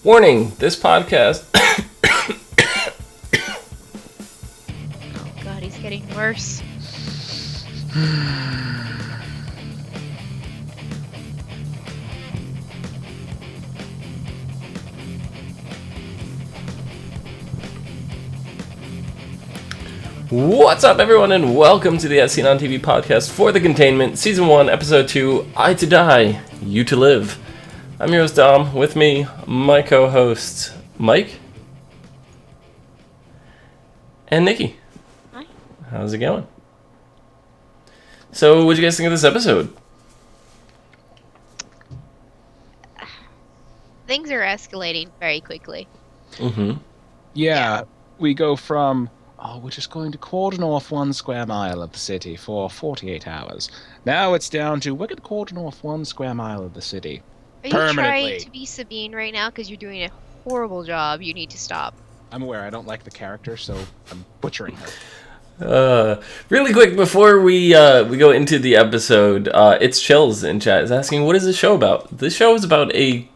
Warning, this podcast... Oh god, he's getting worse. What's up, everyone, and welcome to the As Seen on TV podcast for the Containment, Season 1, Episode 2, I to Die, You to Live. I'm your host, Dom. With me, my co-hosts, Mike and Nikki. Hi. How's it going? So, what'd you guys think of this episode? Things are escalating very quickly. Mm-hmm. Yeah, we go from, we're just going to cordon off 1 square mile of the city for 48 hours. Now it's down to, we're going to cordon off 1 square mile of the city. Are you Permanently. trying to be Sabine right now? Because you're doing a horrible job. You need to stop. I'm aware I don't like the character, so I'm butchering her. Really quick, before we go into the episode, it's Chills in chat is asking, what is this show about? This show is about a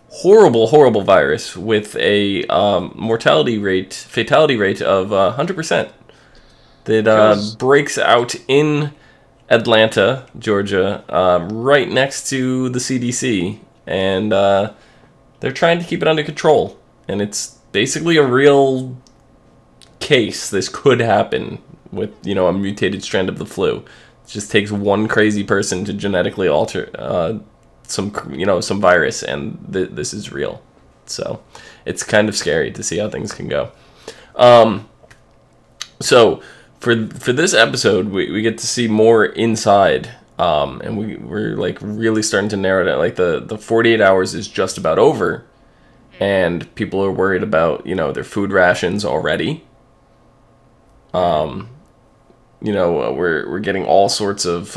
horrible virus with a fatality rate of 100% that breaks out in Atlanta, Georgia, right next to the CDC, and they're trying to keep it under control. And it's basically a real case. This could happen with, a mutated strand of the flu. It just takes one crazy person to genetically alter some virus, and this is real. So it's kind of scary to see how things can go. So for this episode, we get to see more inside, and we're like really starting to narrow it down. Like the 48 hours is just about over, and people are worried about their food rations already. We're getting all sorts of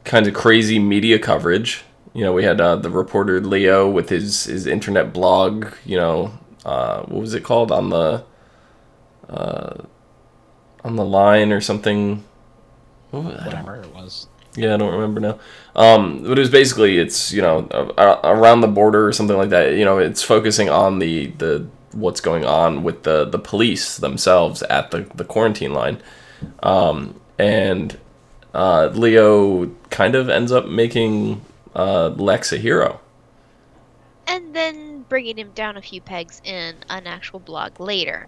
kinds of crazy media coverage. We had the reporter Leo with his internet blog. What was it called, on the line or something? Whatever it was. Yeah, I don't remember now. But it was basically, it's around the border or something like that. It's focusing on the what's going on with the police themselves at the quarantine line, and Leo kind of ends up making Lex a hero, And then bringing him down a few pegs in an actual blog later.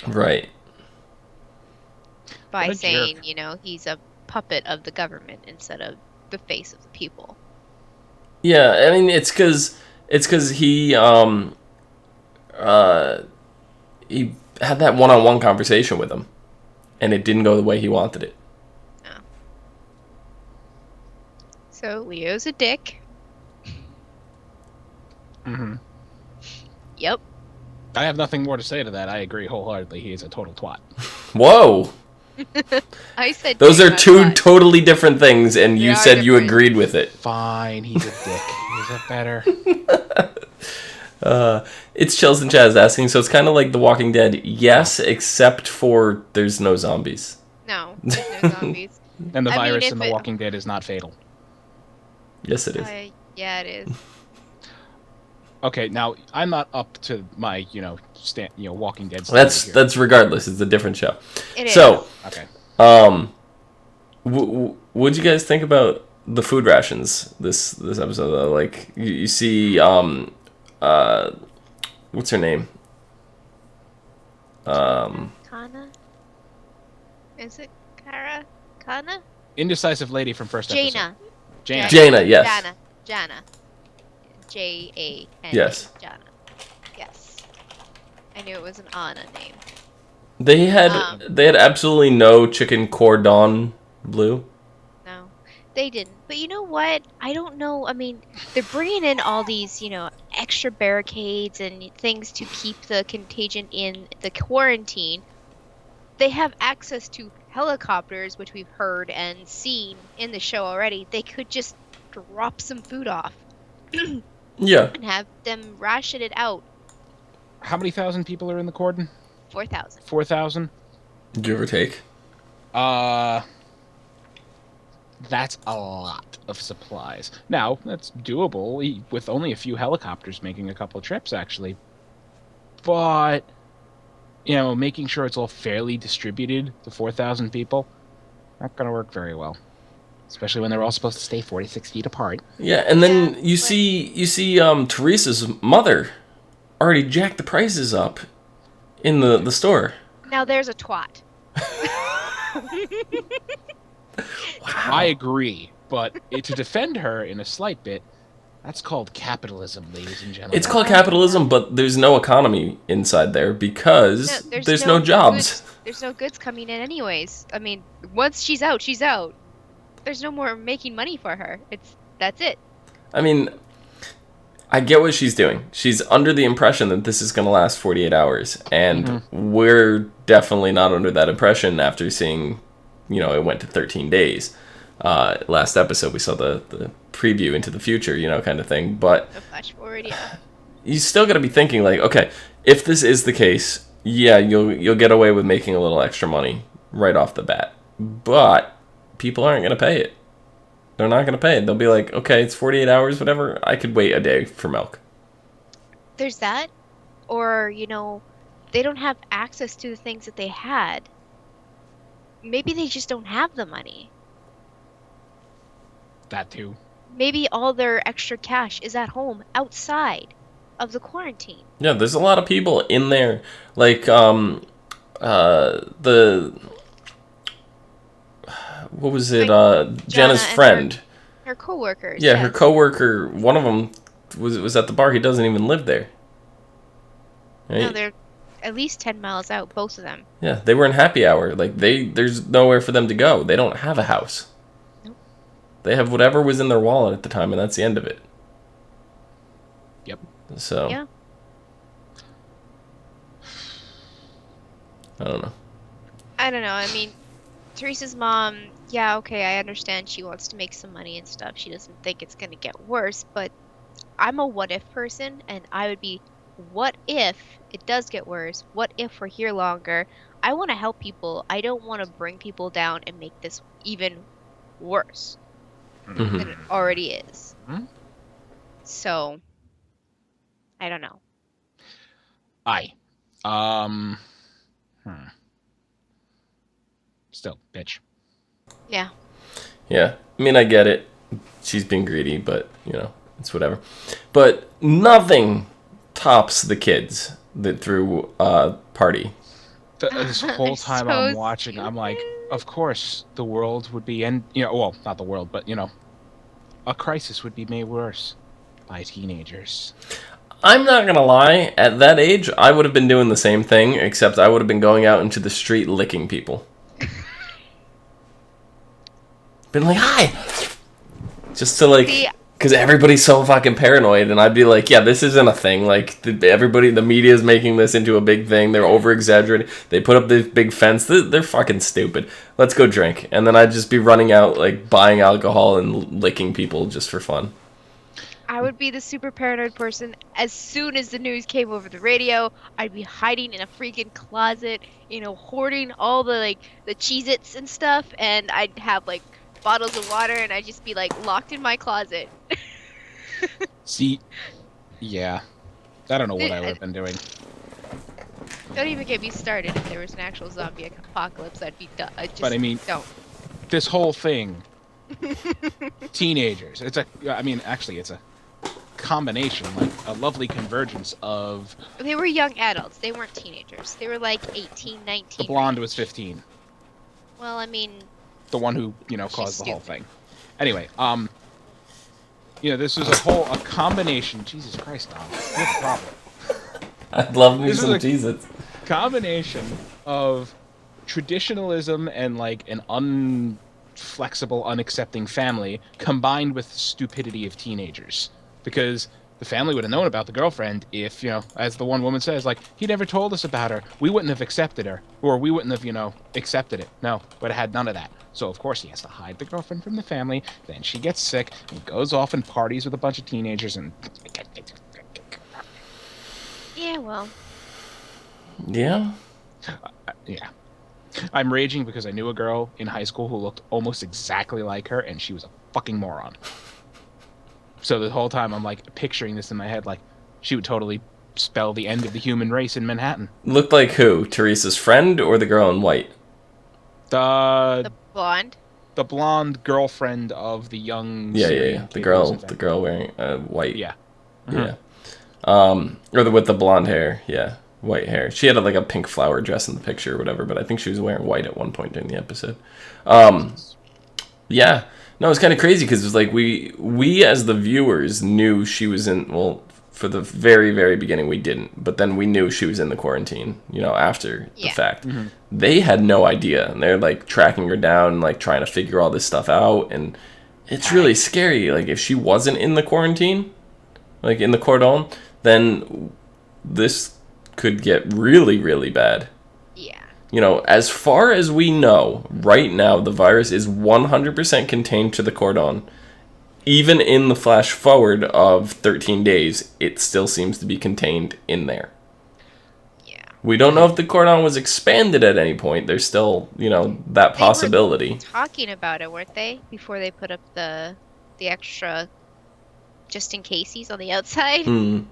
right? By What a saying, jerk. he's a puppet of the government instead of the face of the people. Yeah, I mean, it's because he had that one-on-one conversation with him, and it didn't go the way he wanted it. Oh. So Leo's a dick. Mm-hmm. Yep. I have nothing more to say to that. I agree wholeheartedly. He is a total twat. Whoa! I said Those dick, are not two twat. totally different things, and They you are said you different. agreed with it. Fine, he's a dick. Is that better? It's Chills and Chaz asking, so it's kind of like The Walking Dead. Yes, except for there's no zombies. No, there's no zombies. And the I mean, virus if in The it- Walking Dead is not fatal. Yes, it is. Yeah, it is. Okay, now I'm not up to my, Walking Dead standard here. That's regardless. It's a different show. It is. So, Okay. what'd you guys think about the food rations this episode? Though? Like, you see, what's her name? Kana? Is it Kara? Kana? Indecisive lady from first episode. Jaina. Jaina, yes. Jana. Jana. Yes. Jana. Yes. I knew it was an Anna name. They had absolutely no chicken cordon bleu. No, they didn't. But you know what? I don't know. I mean, they're bringing in all these, extra barricades and things to keep the contagion in the quarantine. They have access to helicopters, which we've heard and seen in the show already. They could just drop some food off. Yeah. And have them ration it out. How many thousand people are in the cordon? 4,000. 4,000? Give or take. That's a lot of supplies. Now, that's doable with only a few helicopters making a couple trips, actually. But, making sure it's all fairly distributed to 4,000 people, not going to work very well. Especially when they're all supposed to stay 46 feet apart. Yeah, and then Yeah, you see Teresa's mother already jacked the prices up in the store. now there's a twat. I agree, but to defend her in a slight bit, that's called capitalism, ladies and gentlemen. It's called capitalism, but there's no economy inside there because there's no jobs. There's no goods coming in anyways. I mean, once she's out, she's out. There's no more making money for her. That's it. I mean, I get what she's doing. She's under the impression that this is going to last 48 hours, and we're definitely not under that impression after seeing, it went to 13 days. Last episode, we saw the preview into the future, kind of thing. But A flash forward, yeah. You still got to be thinking like, okay, if this is the case, yeah, you'll get away with making a little extra money right off the bat. But people aren't going to pay it. They're not going to pay it. They'll be like, okay, it's 48 hours, whatever. I could wait a day for milk. There's that, or they don't have access to the things that they had. Maybe they just don't have the money. That too. Maybe all their extra cash is at home outside of the quarantine. Yeah, there's a lot of people in there. Like, what was it? Jenna's friend. Her coworkers. Yeah, yes. her coworker. One of them was at the bar. He doesn't even live there. Right? No, they're at least 10 miles out, both of them. Yeah, they were in happy hour. Like there's nowhere for them to go. They don't have a house. Nope. They have whatever was in their wallet at the time, and that's the end of it. Yep. So. Yeah. I don't know. I don't know. I mean, Teresa's mom, yeah, okay, I understand she wants to make some money and stuff. She doesn't think it's going to get worse, but I'm a what if person, and I would be, what if it does get worse? What if we're here longer? I want to help people. I don't want to bring people down and make this even worse Mm-hmm. than it already is. Hmm? So, I don't know. Still, bitch. Yeah. Yeah, I mean, I get it. She's being greedy, but, it's whatever. But nothing tops the kids that threw a party. This whole time So I'm watching, I'm like, of course the world would be, well, not the world, but, a crisis would be made worse by teenagers. I'm not going to lie, at that age, I would have been doing the same thing, except I would have been going out into the street licking people. Been like, hi! Just to, like, See, because everybody's so fucking paranoid, and I'd be like, yeah, this isn't a thing. Like, the media is making this into a big thing. They're over-exaggerating. They put up this big fence. They're fucking stupid. Let's go drink. And then I'd just be running out, like, buying alcohol and licking people just for fun. I would be the super paranoid person. As soon as the news came over the radio, I'd be hiding in a freaking closet, hoarding all the Cheez-Its and stuff, and I'd have bottles of water, and I'd just be locked in my closet. See, yeah. I don't know what I would have been doing. Don't even get me started. If there was an actual zombie apocalypse, I'd be done. But I mean, don't. This whole thing, teenagers. It's a combination, a lovely convergence of. They were young adults. They weren't teenagers. They were 18, 19. The blonde was 15. Well, I mean. The one who, caused the whole thing. Anyway, this was a combination. Jesus Christ, Dom. You have a problem. I'd love me This some is Cheez-Its. Combination of traditionalism and an unflexible, unaccepting family combined with the stupidity of teenagers. Because the family would have known about the girlfriend if, as the one woman says, he never told us about her. We wouldn't have accepted her. Or we wouldn't have, accepted it. No, would have had none of that. So, of course, he has to hide the girlfriend from the family. Then she gets sick and goes off and parties with a bunch of teenagers and... Yeah, well. Yeah? yeah. I'm raging because I knew a girl in high school who looked almost exactly like her, and she was a fucking moron. So the whole time I'm like picturing this in my head, like she would totally spell the end of the human race in Manhattan. Looked like who? Teresa's friend or the girl in white? The blonde. The blonde girlfriend of the young Syrian The kid who was the girl wearing white. Yeah. Yeah. Or with the blonde hair. Yeah. White hair. She had like a pink flower dress in the picture or whatever, but I think she was wearing white at one point during the episode. Yeah. No, it's kind of crazy because it was like we as the viewers knew she was in, well, for the very, very beginning we didn't, but then we knew she was in the quarantine, after the fact. Mm-hmm. They had no idea, and they're like tracking her down and like trying to figure all this stuff out, and it's really scary. Like if she wasn't in the quarantine, like in the Cordon, then this could get really, really bad. Yeah. As far as we know, right now, the virus is 100% contained to the Cordon. Even in the flash forward of 13 days, it still seems to be contained in there. Yeah. We don't know if the Cordon was expanded at any point. There's still, that possibility. They were talking about it, weren't they? Before they put up the extra just in caseies on the outside. Mm.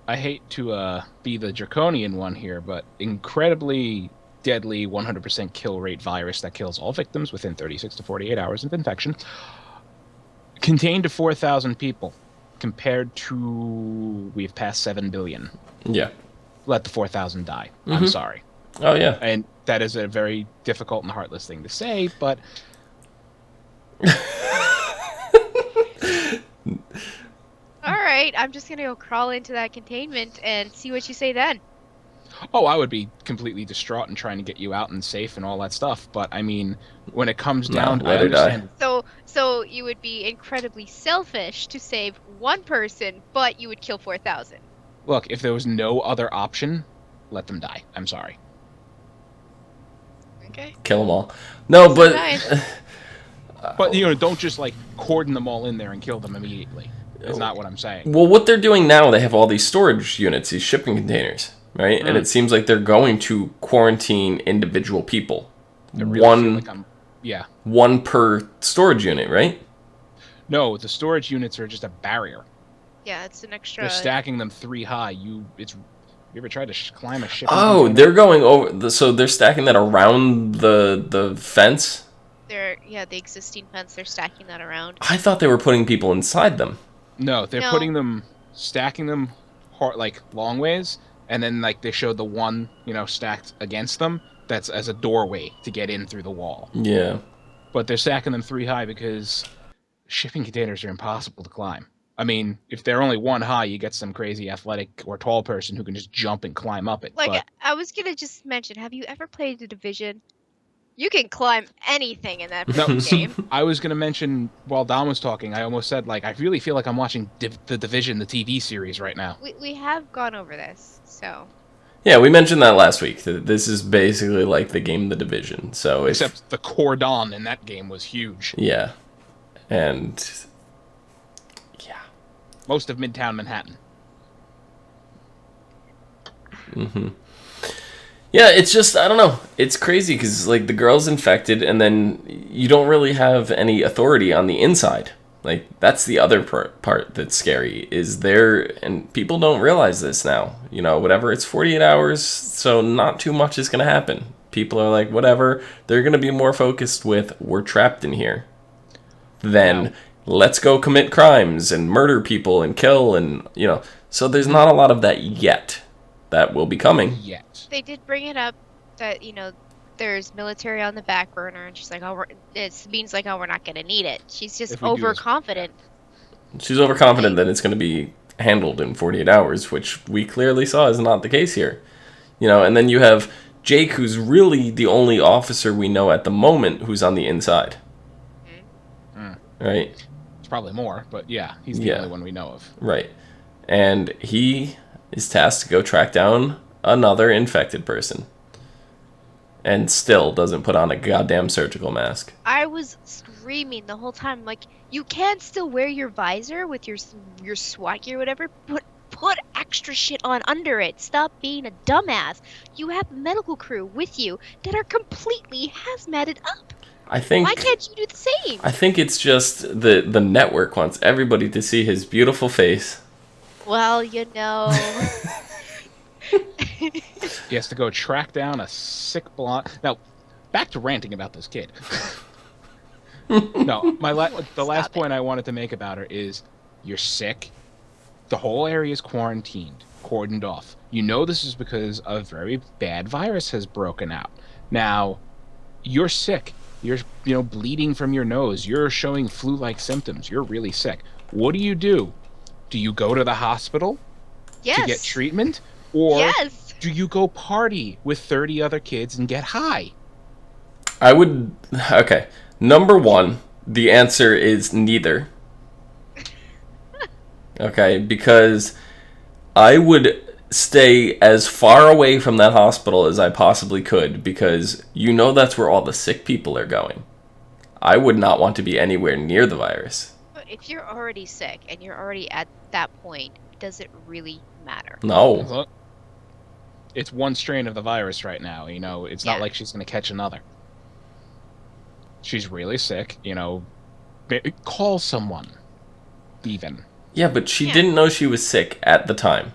I hate to be the draconian one here, but incredibly deadly 100% kill rate virus that kills all victims within 36 to 48 hours of infection. Contained to 4,000 people, compared to we've passed 7 billion. Yeah. Let the 4,000 die. Mm-hmm. I'm sorry. Oh, yeah. And that is a very difficult and heartless thing to say, but... All right, I'm just going to go crawl into that containment and see what you say then. Oh, I would be completely distraught and trying to get you out and safe and all that stuff. But I mean, when it comes down, I understand. So you would be incredibly selfish to save one person, but you would kill 4,000. Look, if there was no other option, let them die. I'm sorry. Okay. Kill them all. No, but but don't just like cordon them all in there and kill them immediately. That's not what I'm saying. Well, what they're doing now, they have all these storage units, these shipping containers. Right? And it seems like they're going to quarantine individual people. One per storage unit, right? No, the storage units are just a barrier. Yeah, it's an extra... They're stacking them 3 high. You ever tried to climb a shipping container? They're going over... So they're stacking that around the fence? The existing fence, they're stacking that around. I thought they were putting people inside them. No, they're putting them... Stacking them like long ways... And then, like, they showed the one, stacked against them. That's as a doorway to get in through the wall. Yeah. But they're stacking them 3 high because shipping containers are impossible to climb. I mean, if they're only 1 high, you get some crazy athletic or tall person who can just jump and climb up it. Like, I was going to just mention, have you ever played The Division? You can climb anything in that game. I was going to mention, while Don was talking, I almost said, like, I really feel like I'm watching The Division, the TV series right now. We have gone over this, so... Yeah, we mentioned that last week. This is basically like the game The Division. So Except the Cordon in that game was huge. Yeah. And... Yeah. Most of Midtown Manhattan. Mm-hmm. Yeah, it's just, I don't know. It's crazy because, like, the girl's infected, and then you don't really have any authority on the inside. Like, that's the other part that's scary, is and people don't realize this now. Whatever, it's 48 hours, so not too much is going to happen. People are like, whatever. They're going to be more focused with, we're trapped in here. Then, let's go commit crimes and murder people and kill and, So there's not a lot of that yet. That will be coming. Yet. They did bring it up that, there's military on the back burner, and she's like, it means like, we're not going to need it. She's just overconfident. She's overconfident that it's going to be handled in 48 hours, which we clearly saw is not the case here. And then you have Jake, who's really the only officer we know at the moment who's on the inside. Mm-hmm. Right? It's probably more, but yeah, he's the only one we know of. Right. And he is tasked to go track down another infected person. And still doesn't put on a goddamn surgical mask. I was screaming the whole time, like, you can still wear your visor with your SWAT gear or whatever, but put extra shit on under it. Stop being a dumbass. You have a medical crew with you that are completely hazmated up. I think. Why can't you do the same? I think it's just the network wants everybody to see his beautiful face. Well, you know. He has to go track down a sick blonde. Now, back to ranting about this kid. No, the last point I wanted to make about her is, you're sick. The whole area is quarantined, cordoned off. You know this is because a very bad virus has broken out. Now, you're sick. You're, bleeding from your nose. You're showing flu-like symptoms. You're really sick. What do? Do you go to the hospital to get treatment? Or do you go party with 30 other kids and get high? I would... Okay. Number one, the answer is neither. Okay, because I would stay as far away from that hospital as I possibly could, because that's where all the sick people are going. I would not want to be anywhere near the virus. But if you're already sick and you're already at that point, does it really matter? No. It's one strain of the virus right now, it's not like she's going to catch another. She's really sick, call someone, even. Yeah, but she didn't know she was sick at the time.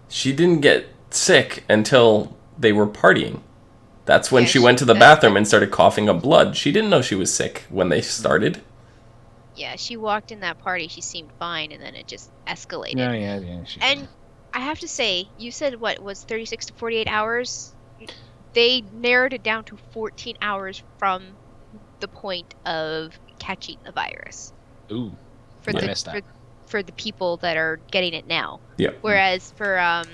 She didn't get sick until they were partying. That's when she went to the bathroom and started coughing up blood. She didn't know she was sick when they started. Yeah, she walked in that party, she seemed fine, and then it just escalated. Yeah. And I have to say, you said what was 36 to 48 hours? They narrowed it down to 14 hours from the point of catching the virus. Ooh, I missed that. For the people that are getting it now. Yeah. Whereas for I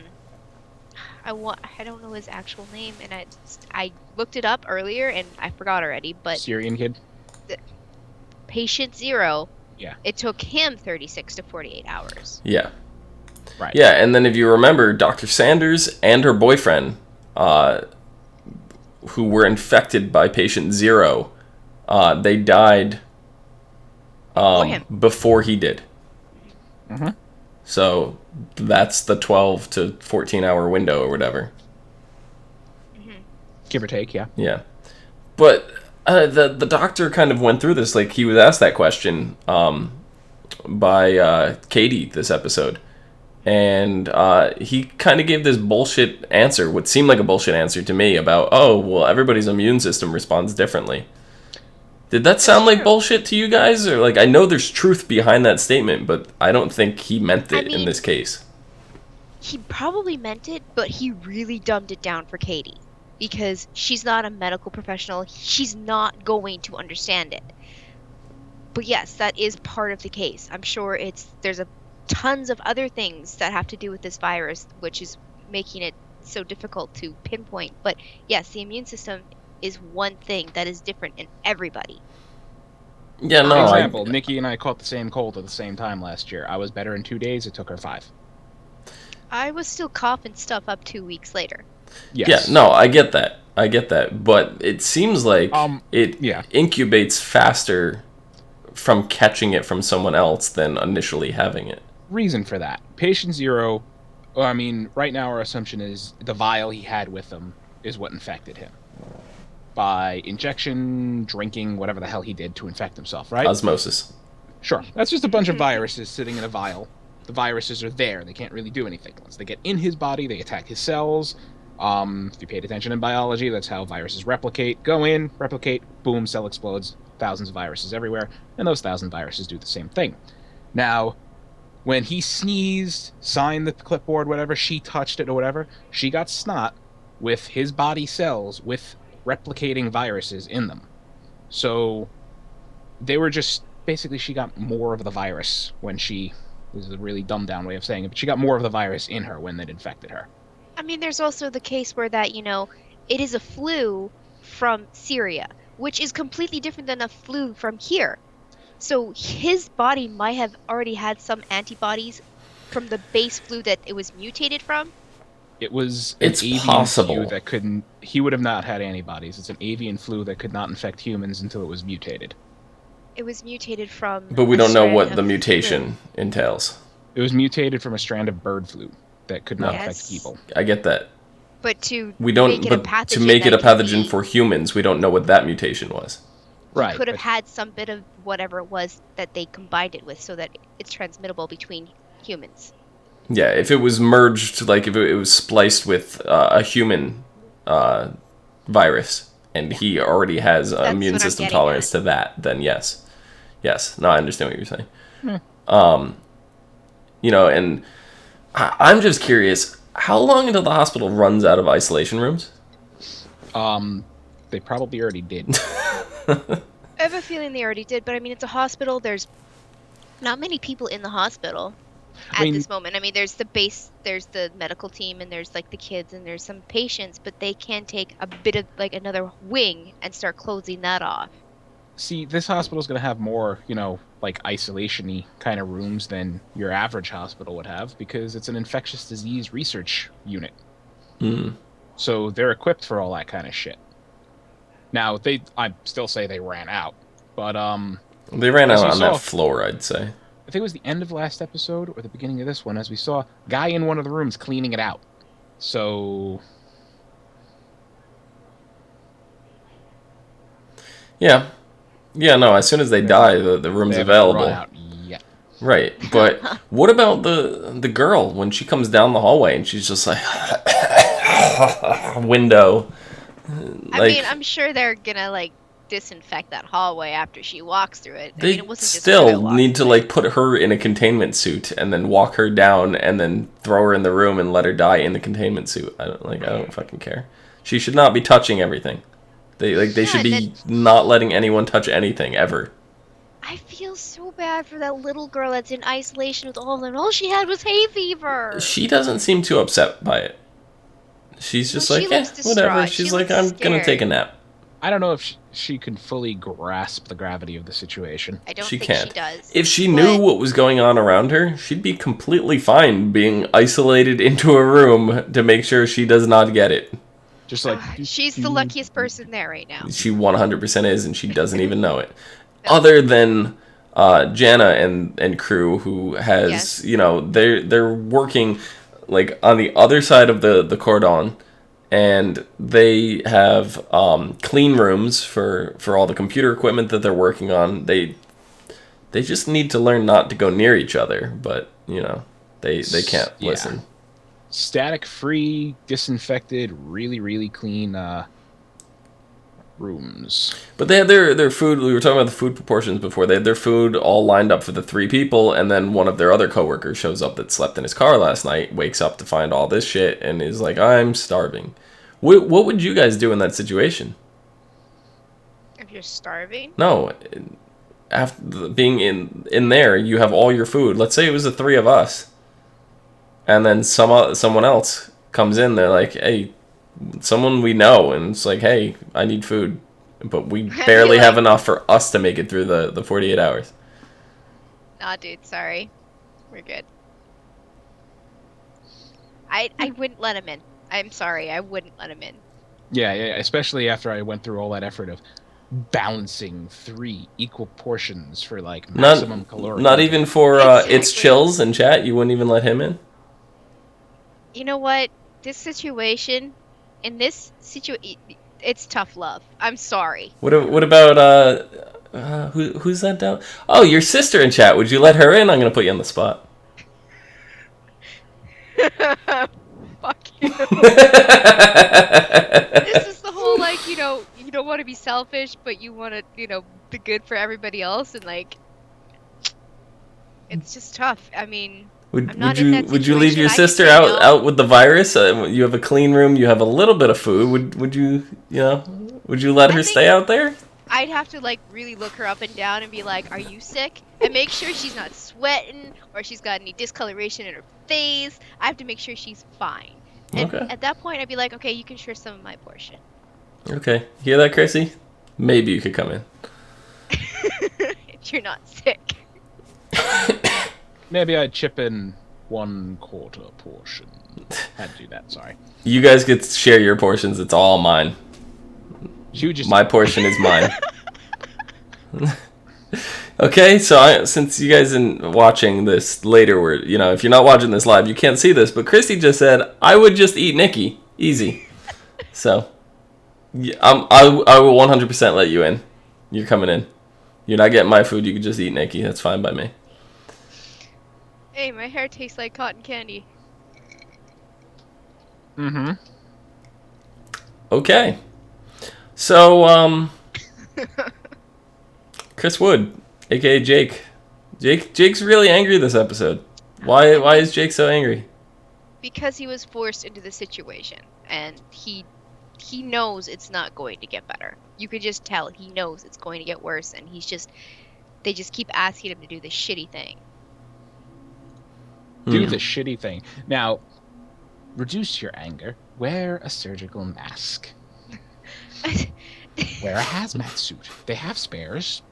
don't know his actual name, and I looked it up earlier and I forgot already. But Syrian kid. Patient 0. Yeah. It took him 36 to 48 hours. Yeah. Right. Yeah, and then if you remember, Dr. Sanders and her boyfriend, who were infected by patient 0, they died before he did. Mm-hmm. So that's the 12 to 14 hour window or whatever. Mm-hmm. Give or take, yeah. Yeah. But the doctor kind of went through this, like he was asked that question by Katie this episode. And he kind of gave this bullshit answer, what seemed like a bullshit answer to me about, everybody's immune system responds differently. Did that sound like bullshit to you guys? Or I know there's truth behind that statement, but I don't think he meant it in this case. He probably meant it, but he really dumbed it down for Katie. Because she's not a medical professional. She's not going to understand it. But yes, that is part of the case. I'm sure there's tons of other things that have to do with this virus, which is making it so difficult to pinpoint. But yes, the immune system is one thing that is different in everybody. Yeah, no. For example, Nikki and I caught the same cold at the same time last year. I was better in 2 days. It took her 5. I was still coughing stuff up 2 weeks later. Yes. Yeah, no, I get that. But it seems like it incubates faster from catching it from someone else than initially having it. Reason for that. Patient 0, right now our assumption is the vial he had with him is what infected him. By injection, drinking, whatever the hell he did to infect himself, right? Osmosis. Sure. That's just a bunch of viruses sitting in a vial. The viruses are there. They can't really do anything. Once they get in his body, they attack his cells. If you paid attention in biology, that's how viruses replicate. Go in, replicate, boom, cell explodes. Thousands of viruses everywhere. And those 1,000 viruses do the same thing. Now, when he sneezed, signed the clipboard, whatever, she touched it or whatever, she got snot with his body cells with replicating viruses in them. So they were just basically, she got more of the virus when this is a really dumbed down way of saying it, but she got more of the virus in her when it infected her. There's also the case where that, it is a flu from Syria, which is completely different than a flu from here. So his body might have already had some antibodies from the base flu that it was mutated from. It was an avian flu that couldn't... He would have not had antibodies. It's an avian flu that could not infect humans until it was mutated. It was mutated from... But we don't know what the mutation entails. It was mutated from a strand of bird flu that could not Yes. affect people. I get that. But to We don't. make it a But pathogen to make it a that can pathogen be- for humans, we don't know what that mutation was. Right. could have but- had some bit of whatever it was that they combined it with so that it's transmittable between humans. Yeah, if it was merged, like if it was spliced with a human virus, and he already has what immune I'm system getting tolerance at. to that, then yes. No, I understand what you're saying. And I'm just curious, how long until the hospital runs out of isolation rooms? They probably already did. I have a feeling they already did, but I mean, it's a hospital. There's not many people in the hospital at this moment. I mean, there's the base, there's the medical team, and there's like the kids, and there's some patients, but they can take a bit of like another wing and start closing that off. See, this hospital's going to have more, like isolation-y kind of rooms than your average hospital would have because it's an infectious disease research unit. So they're equipped for all that kind of shit. Now, I still say they ran out, but They ran as out you on saw- that floor, I'd say. I think it was the end of last episode or the beginning of this one, as we saw a guy in one of the rooms cleaning it out. So Yeah. Yeah, no, as soon as they die, the room's they haven't available. run out yet. Right, but what about the girl when she comes down the hallway and she's just like window? I mean, I'm sure they're gonna like disinfect that hallway after she walks through it. I mean, they it wasn't just still walking need to through like it. put her in a containment suit and then walk her down and then throw her in the room and let her die in the containment suit. I don't fucking care. She should not be touching everything. They should be not letting anyone touch anything ever. I feel so bad for that little girl that's in isolation with all of them. All she had was hay fever. She doesn't seem too upset by it. She's just No, she like, looks whatever. distraught. She's She like, looks I'm gonna take a scared. nap. I don't know if she can fully grasp the gravity of the situation. I don't She think can't. she does. If she knew what was going on around her, she'd be completely fine being isolated into a room to make sure she does not get it. Just like She's the luckiest person there right now. She 100% is, and she doesn't even know it. Other than Jana and crew, who has, Yes. they're working like on the other side of the cordon, and they have clean rooms for all the computer equipment that they're working on. They just need to learn not to go near each other, but they can't Yeah. listen. static-free, disinfected, really, really clean rooms. But they had their food. We were talking about the food proportions before. They had their food all lined up for the 3 people, and then one of their other coworkers shows up that slept in his car last night, wakes up to find all this shit, and is like, "I'm starving." What would you guys do in that situation? If you're starving, No, after being in there, you have all your food. Let's say it was the 3 of us, and then someone else comes in. They're like, "Hey, someone we know," and it's like, "Hey, I need food," but we barely have enough for us to make it through the 48 hours. nah, dude, sorry, we're good. I wouldn't let him in. I'm sorry, I wouldn't let him in. Yeah, especially after I went through all that effort of balancing 3 equal portions for like maximum caloric. Not even for Exactly. It's Chills in chat. You wouldn't even let him in. You know what? This situation, it's tough love. I'm sorry. What about who's that down? Oh, your sister in chat. Would you let her in? I'm gonna put you on the spot. Fuck you. This is the whole like, you don't want to be selfish, but you want to, be good for everybody else, and like, it's just tough. I mean, I'm Would not in you that would you leave situation. your I can sister say out no. out with the virus? You have a clean room. You have a little bit of food. Would you would you let I her think- stay out there? I'd have to like really look her up and down and be like, "Are you sick?" And make sure she's not sweating or she's got any discoloration in her face. I have to make sure she's fine. And Okay. at that point, I'd be like, "Okay, you can share some of my portion." Okay. Hear that, Chrissy? Maybe you could come in. If you're not sick. Maybe I'd chip in 1/4 portion. Had to do that. Sorry. You guys get to share your portions. It's all mine. She would just My portion is mine. Okay, so since you guys are watching this later, if you're not watching this live, you can't see this, but Christy just said, I would just eat Nikki. Easy. So, yeah, I will 100% let you in. You're coming in. You're not getting my food, you can just eat Nikki. That's fine by me. Hey, my hair tastes like cotton candy. Mm-hmm. Okay. So, Chris Wood, aka Jake. Jake's really angry this episode. Why is Jake so angry? Because he was forced into the situation, and he knows it's not going to get better. You could just tell he knows it's going to get worse, and they just keep asking him to do this shitty thing. Do the shitty thing. Now, reduce your anger. Wear a surgical mask. Wear a hazmat suit. They have spares.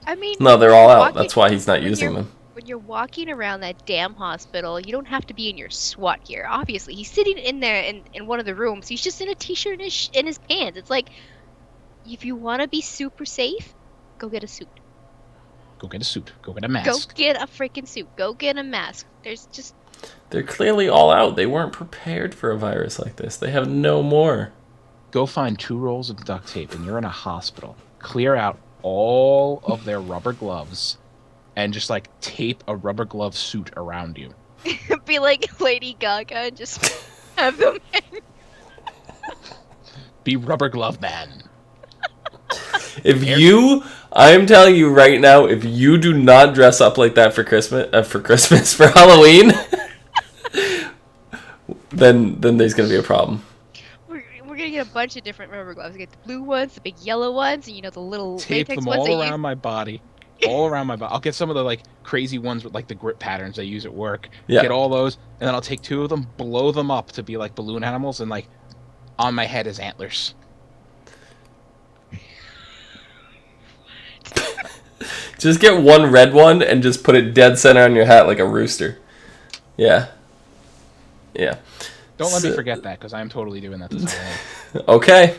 I mean, No, they're all out. That's why he's not using them. When you're walking around that damn hospital, you don't have to be in your SWAT gear. Obviously, he's sitting in there in one of the rooms. He's just in a t-shirt and his pants. It's like, if you want to be super safe, go get a suit. Go get a suit. Go get a mask. Go get a freaking suit. Go get a mask. They're clearly all out. They weren't prepared for a virus like this. They have no more. Go find 2 rolls of duct tape, and you're in a hospital. Clear out all of their rubber gloves and just tape a rubber glove suit around you. Be like Lady Gaga and just have them hang. Be Rubber Glove Man. I'm telling you right now, if you do not dress up like that for Halloween, then there's gonna be a problem. We're gonna get a bunch of different rubber gloves. We get the blue ones, the big yellow ones, and the little tape latex them ones all around my body. All around my body. I'll get some of the crazy ones with the grip patterns they use at work. Yeah. Get all those, and then I'll take 2 of them, blow them up to be like balloon animals, and on my head is antlers. Just get one red one and just put it dead center on your hat like a rooster. Yeah. Yeah. Don't let me forget that, because I am totally doing that this Halloween. Okay.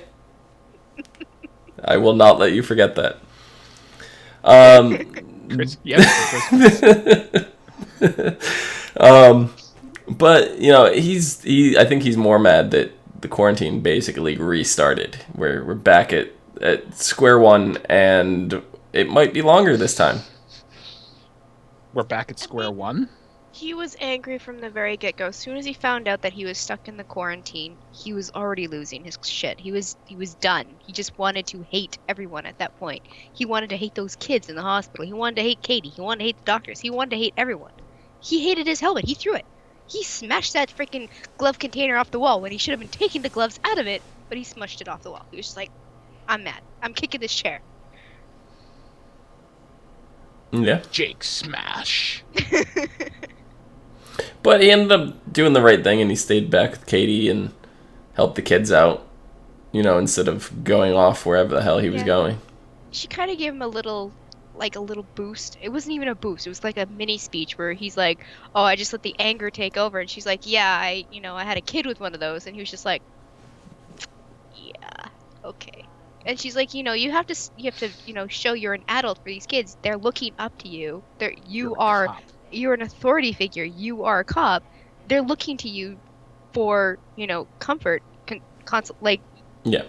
I will not let you forget that. But I think he's more mad that the quarantine basically restarted. We're back at square one, and it might be longer this time. We're back at square one? He was angry from the very get-go. As soon as he found out that he was stuck in the quarantine, he was already losing his shit. He was done. He just wanted to hate everyone at that point. He wanted to hate those kids in the hospital. He wanted to hate Katie. He wanted to hate the doctors. He wanted to hate everyone. He hated his helmet. He threw it. He smashed that freaking glove container off the wall when he should have been taking the gloves out of it, but he smushed it off the wall. He was just like, I'm mad. I'm kicking this chair. Yeah. Jake smash. But he ended up doing the right thing, and he stayed back with Katie and helped the kids out, instead of going off wherever the hell he was going. She kind of gave him a little boost. It wasn't even a boost. It was like a mini speech where he's like, oh, I just let the anger take over. And she's like, yeah, I had a kid with one of those. And he was just like, yeah, okay. And she's like, you have to, show you're an adult for these kids. They're looking up to you. You're an authority figure. You are a cop. They're looking to you for, comfort. Yeah.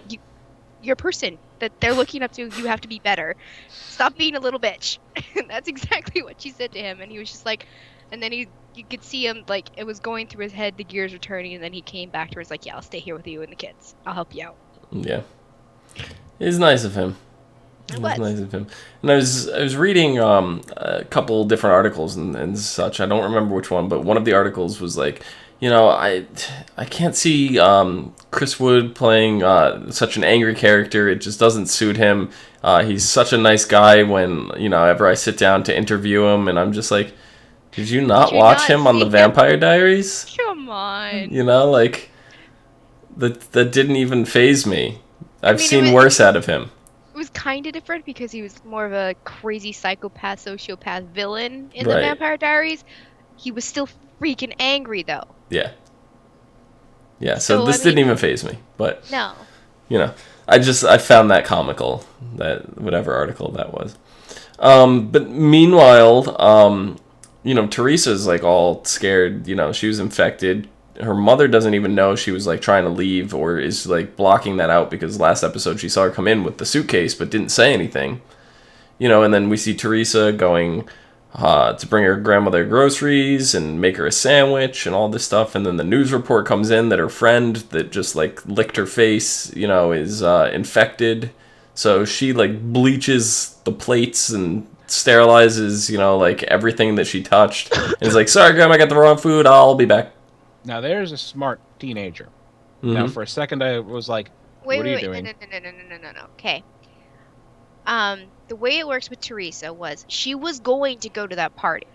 You're a person that they're looking up to. You have to be better. Stop being a little bitch. And that's exactly what she said to him. And he was just like, and then you could see him, it was going through his head, the gears were turning, and then he came back to her and was like, yeah, I'll stay here with you and the kids. I'll help you out. Yeah. It's nice of him. It was nice of him. And I was reading a couple different articles and such. I don't remember which one, but one of the articles was like, I can't see Chris Wood playing such an angry character. It just doesn't suit him. He's such a nice guy when, ever I sit down to interview him, and I'm just like, did you not watch him on the Vampire Diaries? Come on. That didn't even faze me. I've seen worse out of him. It was kind of different because he was more of a crazy psychopath, sociopath villain in the Vampire Diaries. He was still freaking angry, though. Yeah. Yeah, so this didn't even faze me. But, no. I found that comical, that whatever article that was. But meanwhile, Teresa's like all scared. She was infected. Her mother doesn't even know she was like trying to leave, or is like blocking that out, because last episode she saw her come in with the suitcase but didn't say anything. And then we see Teresa going to bring her grandmother groceries and make her a sandwich and all this stuff. And then the news report comes in that her friend that just like licked her face, is infected. So she like bleaches the plates and sterilizes, like everything that she touched. And is like, sorry, Grandma, I got the wrong food. I'll be back. Now there's a smart teenager. Mm-hmm. Now for a second I was like, what are you doing? No. Okay. The way it works with Teresa was she was going to go to that party.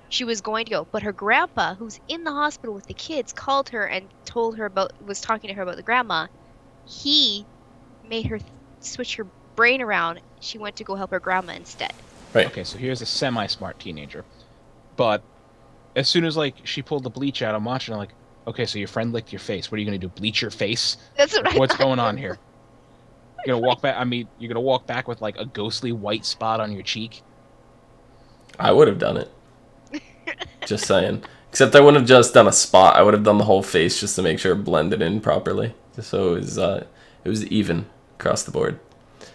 She was going to go, but her grandpa, who's in the hospital with the kids, called her and was talking to her about the grandma. He made her switch her brain around. She went to go help her grandma instead. Right. Okay, so here's a semi-smart teenager. But as soon as like she pulled the bleach out, I'm watching her like, okay, so your friend licked your face. What are you gonna do? Bleach your face? That's what I What's thought. going on here? You're gonna walk back. I mean, you're gonna walk back with like a ghostly white spot on your cheek. I would have done it. Just saying. Except I wouldn't have just done a spot. I would have done the whole face just to make sure it blended in properly, just so it was even across the board.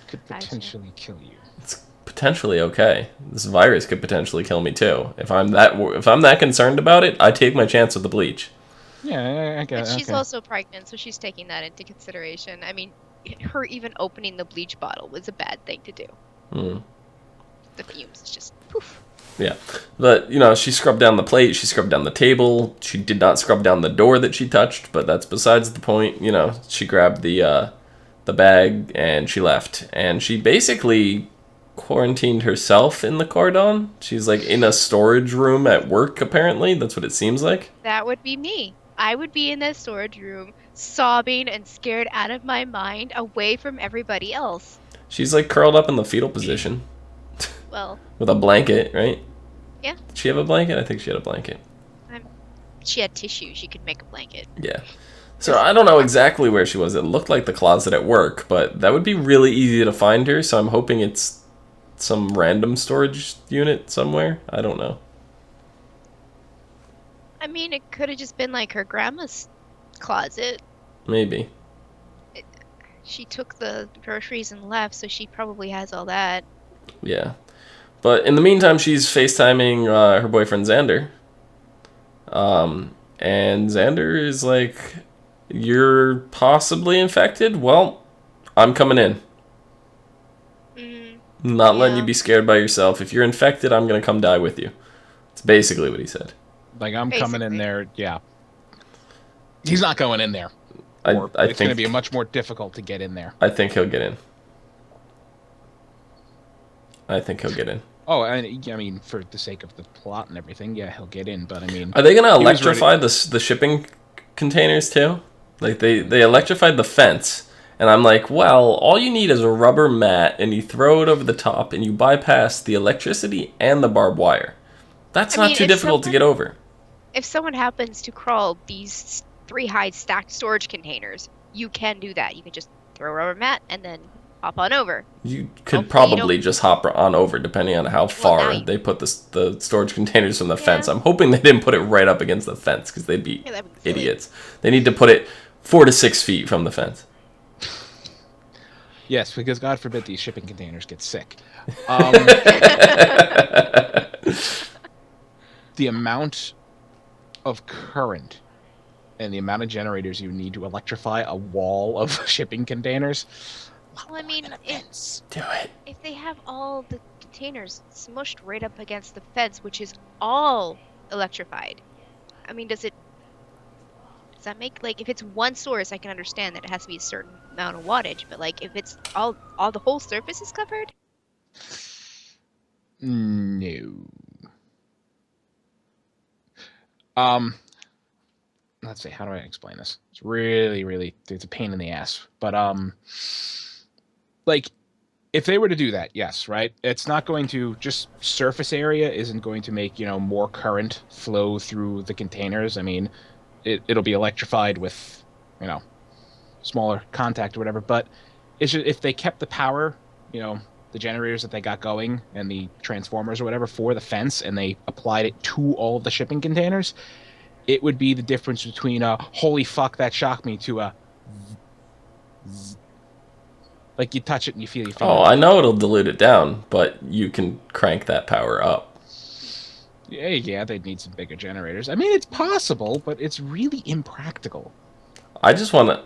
Could potentially kill you. It's potentially okay. This virus could potentially kill me too. If I'm that concerned about it, I take my chance with the bleach. Yeah, I get it. But she's Okay. also pregnant, so she's taking that into consideration. I mean, her even opening the bleach bottle was a bad thing to do. The fumes is just poof. Yeah, but she scrubbed down the plate, she scrubbed down the table, she did not scrub down the door that she touched, but that's besides the point. She grabbed the bag and she left, and she basically quarantined herself in the Cordon. She's like in a storage room at work, apparently. That's what it seems like. That would be me. I would be in that storage room, sobbing and scared out of my mind, away from everybody else. She's like curled up in the fetal position. Well, with a blanket, right? Yeah. Did she have a blanket? I think she had a blanket. She had tissue. She could make a blanket. Yeah. So I don't know exactly where she was. It looked like the closet at work, but that would be really easy to find her, so I'm hoping it's some random storage unit somewhere. I don't know. I mean, it could have just been like her grandma's closet. Maybe. She took the groceries and left, so she probably has all that. Yeah. But in the meantime, she's FaceTiming her boyfriend Xander. And Xander is like, you're possibly infected? Well, I'm coming in. Not letting you be scared by yourself. If you're infected, I'm going to come die with you. It's basically what he said. Like, I'm coming in there, yeah. He's not going in there. I It's think going to be much more difficult to get in there. I think he'll get in. I think he'll get in. Oh, I mean, for the sake of the plot and everything, yeah, he'll get in. But I mean, are they gonna electrify the shipping containers too? Like they electrified the fence, and I'm like, well, all you need is a rubber mat, and you throw it over the top, and you bypass the electricity and the barbed wire. That's not too difficult to get over. If someone happens to crawl these 3 high stacked storage containers, you can do that. You can just throw a rubber mat and then hop on over. You could probably just hop on over, depending on how far they put the storage containers from the fence. I'm hoping they didn't put it right up against the fence, because they'd be idiots. They need to put it 4 to 6 feet from the fence. Yes, because God forbid these shipping containers get sick. The amount of current and the amount of generators you need to electrify a wall of shipping containers. Well, I mean, Do it. if they have all the containers smushed right up against the fence, which is all electrified, I mean, does that make, like, if it's one source, I can understand that it has to be a certain amount of wattage, but like, if it's all the whole surface is covered? No. Let's see, how do I explain this? It's really, it's a pain in the ass. But, like, if they were to do that, yes, right? It's not going to, just surface area isn't going to make, more current flow through the containers. I mean, it'll be electrified with, smaller contact or whatever. But it's just, if they kept the power, the generators that they got going and the transformers or whatever for the fence, and they applied it to all of the shipping containers, it would be the difference between a holy fuck that shocked me to a like you touch it and you feel your finger. Oh, I know it'll dilute it down, but you can crank that power up. Yeah, they'd need some bigger generators. I mean, it's possible, but it's really impractical. I just want to...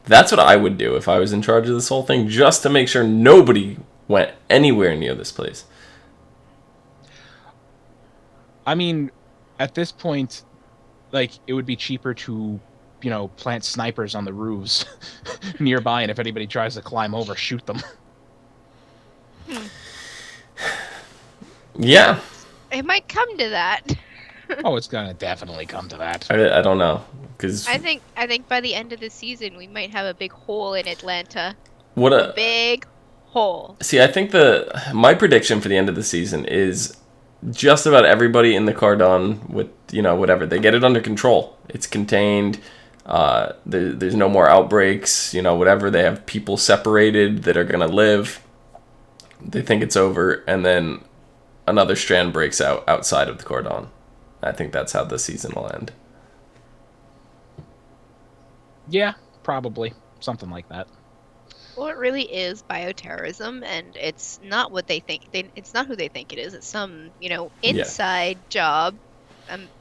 That's what I would do if I was in charge of this whole thing, just to make sure nobody went anywhere near this place. I mean, at this point, like, it would be cheaper to, plant snipers on the roofs nearby, and if anybody tries to climb over, shoot them. Yeah. It might come to that. Oh, it's gonna definitely come to that. I don't know, because I think by the end of the season we might have a big hole in Atlanta. what A big hole. See, I think my prediction for the end of the season is just about everybody in the Cordon with, whatever. They get it under control. It's contained. There's no more outbreaks, whatever. They have people separated that are going to live. They think it's over, and then another strand breaks out outside of the Cordon. I think that's how the season will end. Yeah, probably. Something like that. Well, it really is bioterrorism, and it's not what they think. It's not who they think it is. It's some, inside job.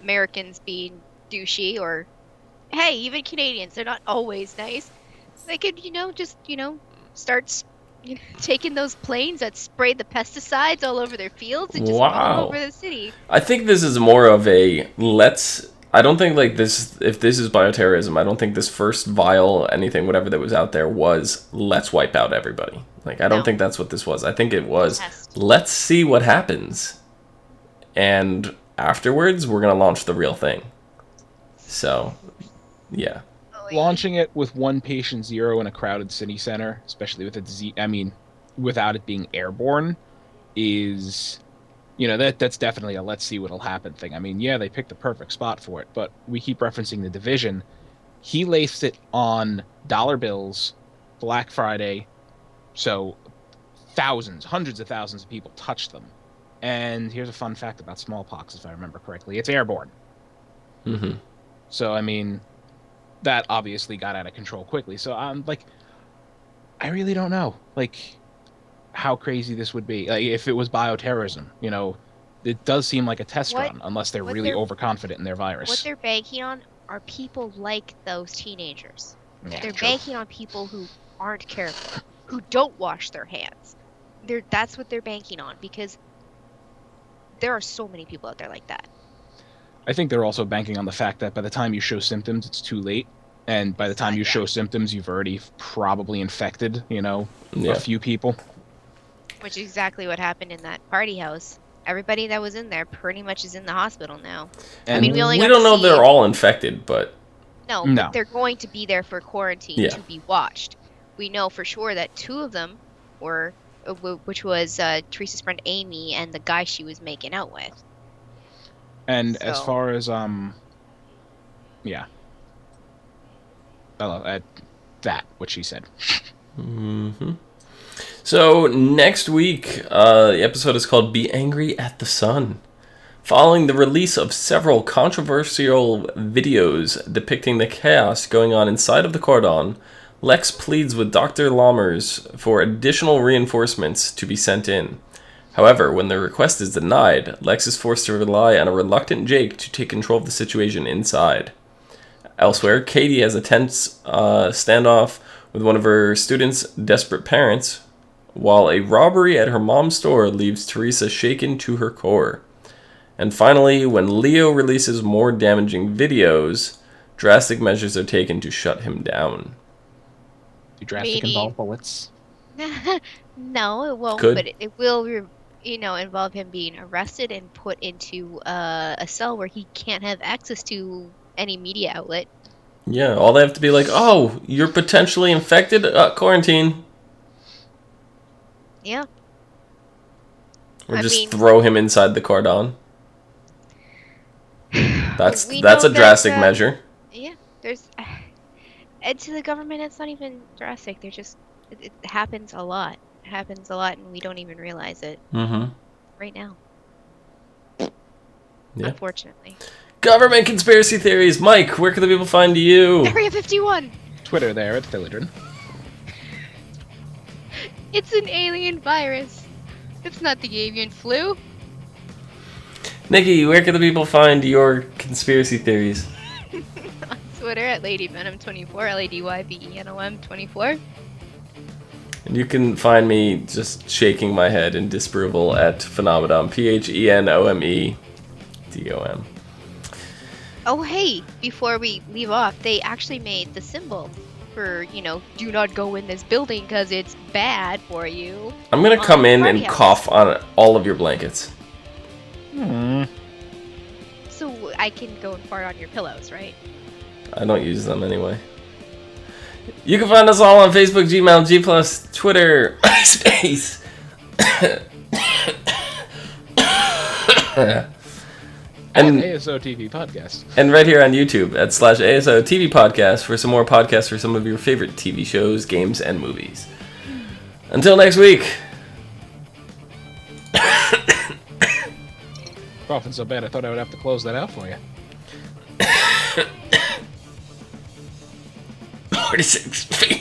Americans being douchey, or hey, even Canadians. They're not always nice. They could, start taking those planes that sprayed the pesticides all over their fields and just all over the city. I think this is more of a I don't think like this, if this is bioterrorism, I don't think this first vial, anything, whatever that was out there was let's wipe out everybody. Like, I don't think that's what this was. I think it was let's see what happens. And afterwards, we're going to launch the real thing. So, yeah. Launching it with one patient zero in a crowded city center, especially with without it being airborne, is, that's definitely a let's see what'll happen thing. I mean, yeah, they picked the perfect spot for it, but we keep referencing The Division. He laced it on dollar bills, Black Friday, so hundreds of thousands of people touched them. And here's a fun fact about smallpox, if I remember correctly. It's airborne. Mm-hmm. So, I mean, that obviously got out of control quickly. So I'm I really don't know, how crazy this would be. Like, if it was bioterrorism, it does seem like a test run, unless they're really overconfident in their virus. What they're banking on are people like those teenagers. Yeah, they're true. banking on people who aren't careful, who don't wash their hands. That's what they're banking on, because there are so many people out there like that. I think they're also banking on the fact that by the time you show symptoms, it's too late. And by the time you show symptoms, you've already probably infected, a few people. Which is exactly what happened in that party house. Everybody that was in there pretty much is in the hospital now. And I mean, we don't know they're all infected, but... No, but they're going to be there for quarantine to be watched. We know for sure that two of them were, which was Teresa's friend Amy and the guy she was making out with. And as far as, what she said. Mm-hmm. So, next week, the episode is called Be Angry at the Sun. Following the release of several controversial videos depicting the chaos going on inside of the Cordon, Lex pleads with Dr. Lammers for additional reinforcements to be sent in. However, when the request is denied, Lex is forced to rely on a reluctant Jake to take control of the situation inside. Elsewhere, Katie has a tense standoff with one of her students' desperate parents, while a robbery at her mom's store leaves Teresa shaken to her core. And finally, when Leo releases more damaging videos, drastic measures are taken to shut him down. Do drastic involve bullets? No, it won't, but it will, involve him being arrested and put into a cell where he can't have access to any media outlet. Yeah, all they have to be like, oh, you're potentially infected? Quarantine. Yeah. Or just throw him inside the Cordon. That's a drastic measure. Yeah, and to the government, it's not even drastic. They're just, it happens a lot. It happens a lot and we don't even realize it Mm-hmm. right now. Yeah. Unfortunately. Government conspiracy theories. Mike, where can the people find you? Area 51! Twitter there at Philidrin. It's an alien virus. It's not the avian flu. Nikki, where can the people find your conspiracy theories? On Twitter at LadyVenom24, LadyYVENOM24. And you can find me just shaking my head in disapproval at Phenomenon, PHENOMEDOM. Oh, hey, before we leave off, they actually made the symbol for, do not go in this building because it's bad for you. I'm gonna come in and Party house. cough on all of your blankets. So I can go and fart on your pillows, right? I don't use them anyway. You can find us all on Facebook, Gmail, G+, Twitter, MySpace. And ASOTV podcast. And right here on YouTube at /ASOTV podcast for some more podcasts for some of your favorite TV shows, games, and movies. Until next week. Coughing so bad I thought I would have to close that out for you. 46 feet.